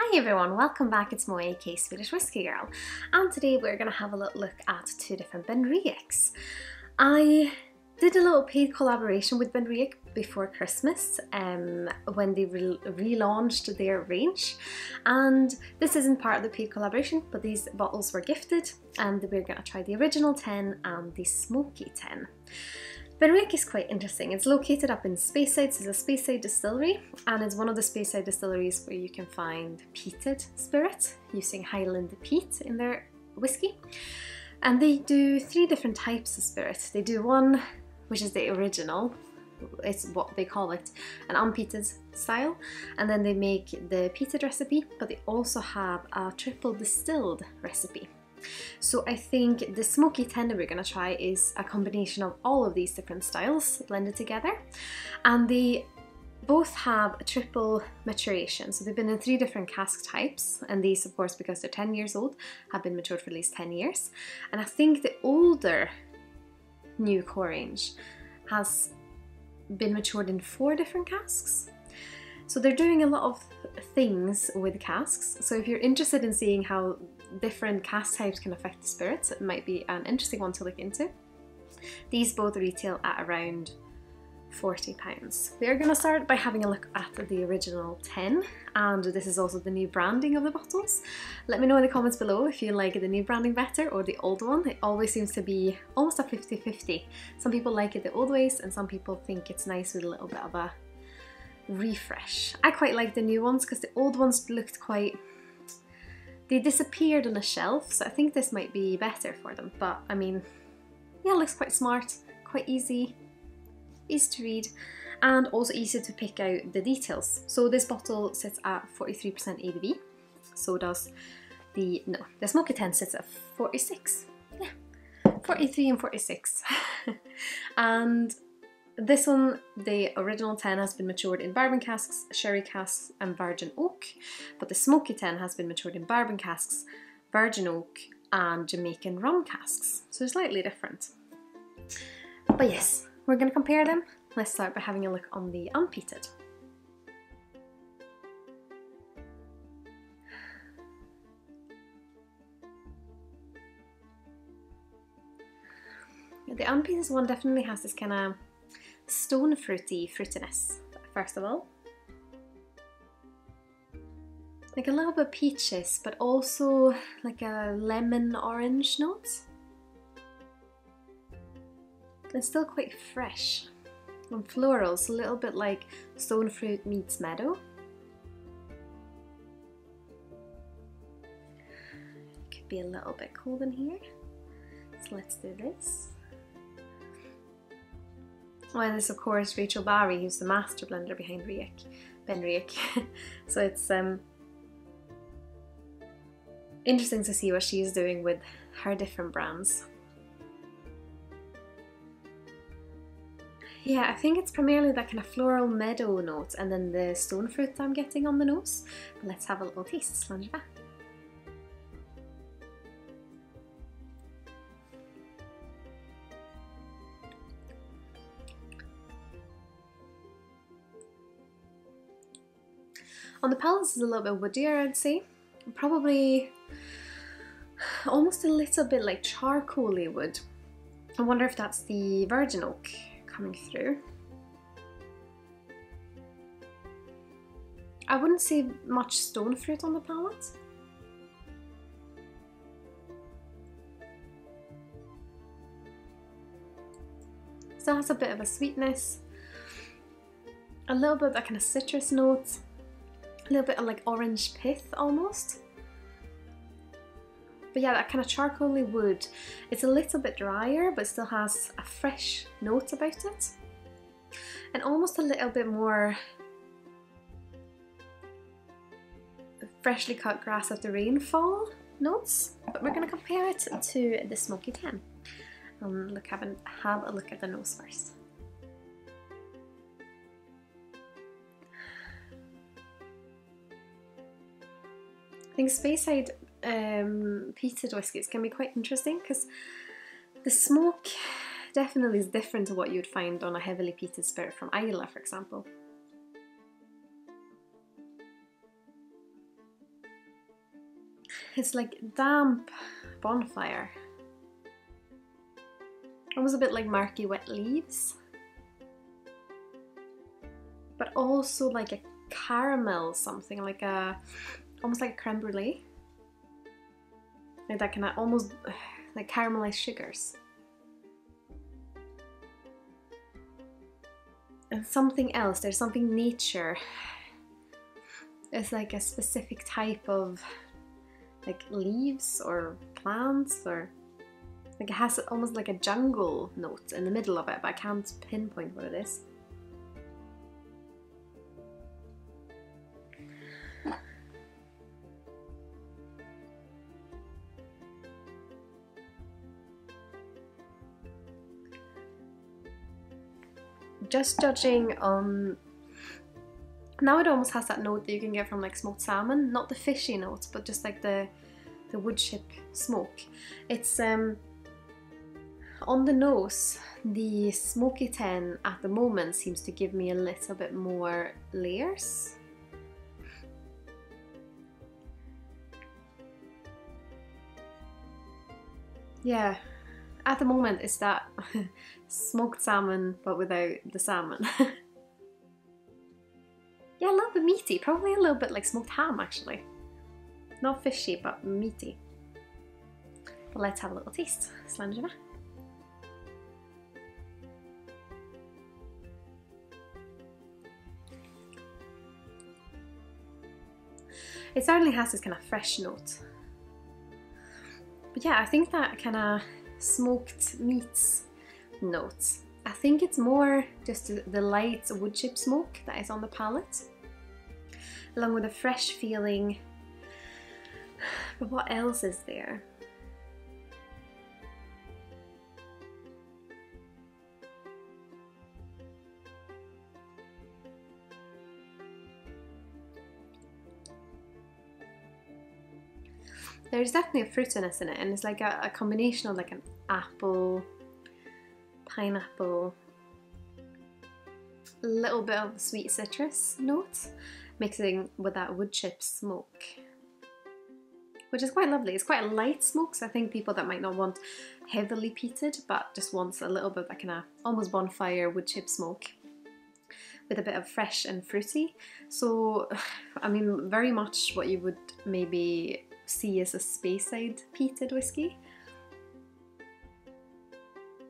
Hi everyone, welcome back. It's Mo, aka Swedish Whiskey Girl, and today we're going to have a little look at two different Benriachs. I did a little paid collaboration with Benriach before Christmas when they relaunched their range, and this isn't part of the paid collaboration, but these bottles were gifted and we're going to try the original 10 and the Smoky 10. Benriach is quite interesting. It's located up in Speyside, so it's a Speyside distillery, and it's one of the Speyside distilleries where you can find peated spirit using Highland peat in their whiskey. And they do three different types of spirit. They do one, which is the original, it's what they call it, an unpeated style, and then they make the peated recipe, but they also have a triple distilled recipe. So I think the Smoky 10 that we're going to try is a combination of all of these different styles blended together, and they both have a triple maturation. So they've been in three different cask types, and these, of course, because they're 10 years old, have been matured for at least 10 years. And I think the older new core range has been matured in 4 different casks. So they're doing a lot of things with casks. So if you're interested in seeing how different cask types can affect the spirits, it might be an interesting one to look into. These both retail at around £40. We are going to start by having a look at the original 10, and this is also the new branding of the bottles. Let me know in the comments below if you like the new branding better or the old one. It always seems to be almost a 50-50. Some people like it the old ways and some people think it's nice with a little bit of a refresh. I quite like the new ones because the old ones looked quite... they disappeared on a shelf, so I think this might be better for them. But I mean, yeah, it looks quite smart, quite easy to read, and also easy to pick out the details. So this bottle sits at 43% ABV, so does the Smoky 10 sits at 46, yeah, 43 and 46. And this one, the original 10, has been matured in bourbon casks, sherry casks and virgin oak, but the Smoky 10 has been matured in bourbon casks, virgin oak and Jamaican rum casks, so they're slightly different. But yes, we're going to compare them. Let's start by having a look on the unpeated. The unpeated one definitely has this kind of stone fruity fruitiness, first of all. Like a little bit peaches, but also like a lemon orange note. It's still quite fresh and florals, a little bit like stone fruit meets meadow. Could be a little bit cold in here, so let's do this. Well, this of course Rachel Barry, who's the master blender behind Benriach. So it's interesting to see what she's doing with her different brands. Yeah, I think it's primarily that kind of floral meadow note and then the stone fruit I'm getting on the nose. But let's have a little taste. Sláinte Skål. On the palate, this is a little bit woodier, I'd say. Probably almost a little bit like charcoaly wood. I wonder if that's the virgin oak coming through. I wouldn't say much stone fruit on the palate. Still has a bit of a sweetness, a little bit of that kind of citrus note, a little bit of like orange pith almost. But yeah, that kind of charcoaly wood. It's a little bit drier, but still has a fresh note about it. And almost a little bit more freshly cut grass after rainfall notes. But we're going to compare it to the Smoky 10. Have a look at the nose first. I think Speyside peated whiskies can be quite interesting because the smoke definitely is different to what you'd find on a heavily peated spirit from Islay, for example. It's like damp bonfire. Almost a bit like murky wet leaves. But also like a caramel something, like almost like a creme brulee. Like that kind of almost like caramelized sugars. And something else, there's something nature. It's like a specific type of like leaves or plants, or like it has almost like a jungle note in the middle of it, but I can't pinpoint what it is. Just judging on, now it almost has that note that you can get from like smoked salmon, not the fishy notes, but just like the wood chip smoke. It's on the nose, the smoky 10 at the moment seems to give me a little bit more layers. Yeah, at the moment it's that smoked salmon but without the salmon. Yeah, a little bit meaty, probably a little bit like smoked ham actually. Not fishy, but meaty. But let's have a little taste. Sláinte. It certainly has this kind of fresh note. But yeah, I think that kind of smoked meats note, I think it's more just the light wood chip smoke that is on the palate, along with a fresh feeling. But what else is there? There's definitely a fruitiness in it, and it's like a combination of like an apple, pineapple, a little bit of sweet citrus note, mixing with that wood chip smoke, which is quite lovely. It's quite a light smoke, so I think people that might not want heavily peated, but just wants a little bit of that kind of almost bonfire wood chip smoke with a bit of fresh and fruity. So, I mean, very much what you would maybe see as a Speyside peated whiskey.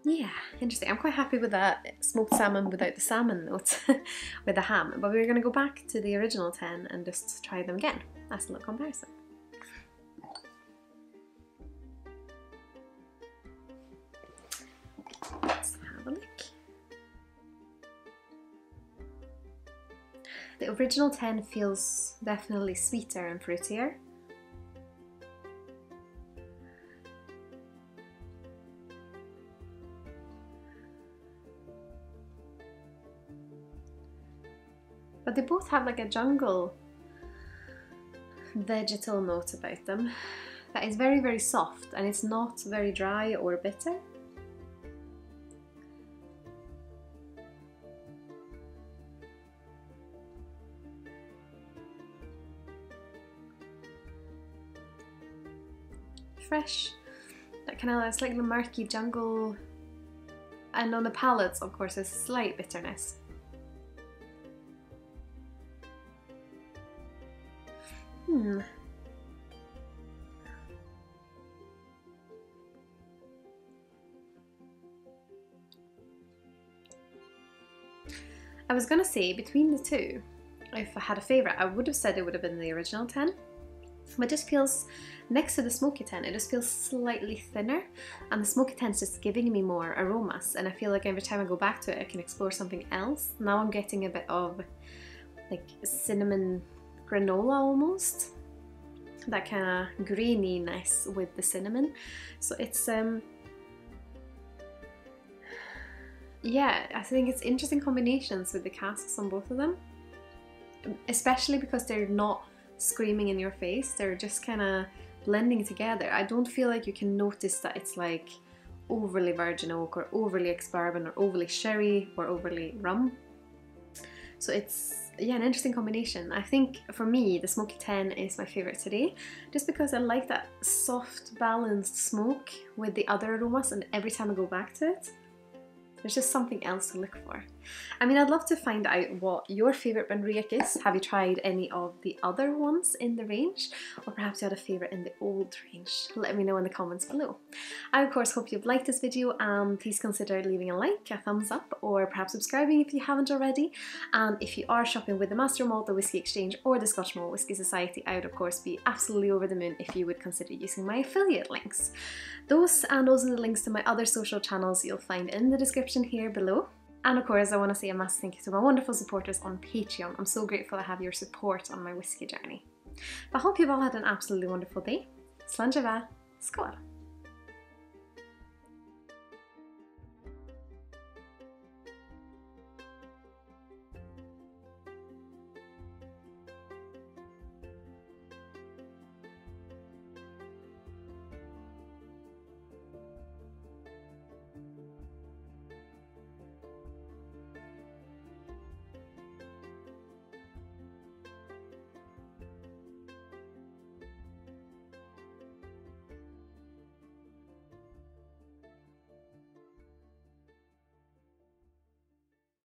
Yeah, interesting. I'm quite happy with that smoked salmon without the salmon note with the ham. But we're going to go back to the original 10 and just try them again. That's a little comparison. Let's have a look. The original 10 feels definitely sweeter and fruitier. But they both have like a jungle vegetal note about them that is very, very soft, and it's not very dry or bitter. Fresh, that kind of slightly murky jungle, and on the palates, of course, there's a slight bitterness. I was gonna say, between the two, if I had a favourite, I would have said it would have been the original 10. But it just feels, next to the smoky 10, it just feels slightly thinner, and the smoky 10 is just giving me more aromas, and I feel like every time I go back to it I can explore something else. Now I'm getting a bit of like cinnamon granola almost, that kind of graininess with the cinnamon. So it's yeah, I think it's interesting combinations with the casks on both of them, especially because they're not screaming in your face, they're just kind of blending together. I don't feel like you can notice that it's like overly virgin oak or overly ex-bourbon or overly sherry or overly rum. So it's, yeah, an interesting combination. I think for me, the Smoky 10 is my favourite today, just because I like that soft, balanced smoke with the other aromas, and every time I go back to it, there's just something else to look for. I mean, I'd love to find out what your favourite Benriach is. Have you tried any of the other ones in the range? Or perhaps you had a favourite in the old range? Let me know in the comments below. I of course hope you've liked this video, and please consider leaving a like, a thumbs up, or perhaps subscribing if you haven't already. And if you are shopping with the Master Malt, the Whisky Exchange, or the Scotch Malt Whisky Society, I would of course be absolutely over the moon if you would consider using my affiliate links. Those and also the links to my other social channels you'll find in the description here below. And of course, I want to say a massive thank you to my wonderful supporters on Patreon. I'm so grateful to have your support on my whisky journey. But I hope you've all had an absolutely wonderful day. Sláinte Skål!